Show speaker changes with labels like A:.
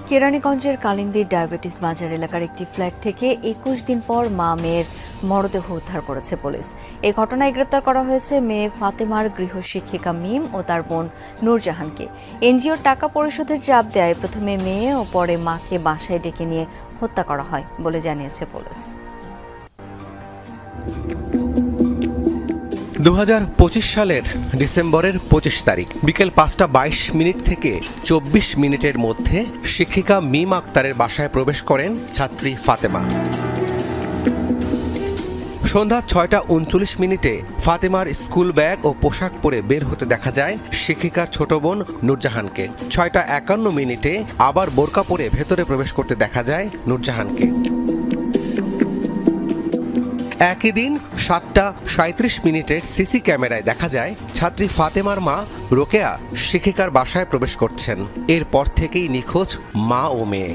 A: কেরানীগঞ্জের কালিন্দির ডায়াবেটিস বাজার এলাকার একটি ফ্ল্যাট থেকে ২১ দিন পর মা মেয়ের মরদেহ উদ্ধার করেছে পুলিশ। এই ঘটনায় গ্রেপ্তার করা হয়েছে মেয়ে ফাতেমার গৃহশিক্ষিকা মিম ও তার বোন নূরজাহানকে। এনজিওর টাকা পরিশোধের চাপ দেয় প্রথমে মেয়ে ও পরে মাকে বাসায় ডেকে নিয়ে হত্যা করা হয় বলে জানিয়েছে পুলিশ।
B: ২০২৫ সালের ডিসেম্বরের ২৫ তারিখ বিকেল ৫টা ২২ থেকে ২৪ মিনিটের মধ্যে শিক্ষিকা মিম আক্তারের বাসায় প্রবেশ করেন ছাত্রী ফাতেমা। সন্ধ্যা ৬টা ৩৯ ফাতেমার স্কুল ব্যাগ ও পোশাক পরে বের হতে দেখা যায় শিক্ষিকার ছোট বোন নূরজাহানকে। ৬টা ৫১ আবার বোরকা পরে ভেতরে প্রবেশ করতে দেখা যায় নূরজাহানকে। একই দিন ৭টা ৩৭ সিসি ক্যামেরায় দেখা যায় ছাত্রী ফাতেমার মা রোকেয়া শিক্ষিকার বাসায় প্রবেশ করছেন। এরপর থেকেই নিখোঁজ মা ও মেয়ে।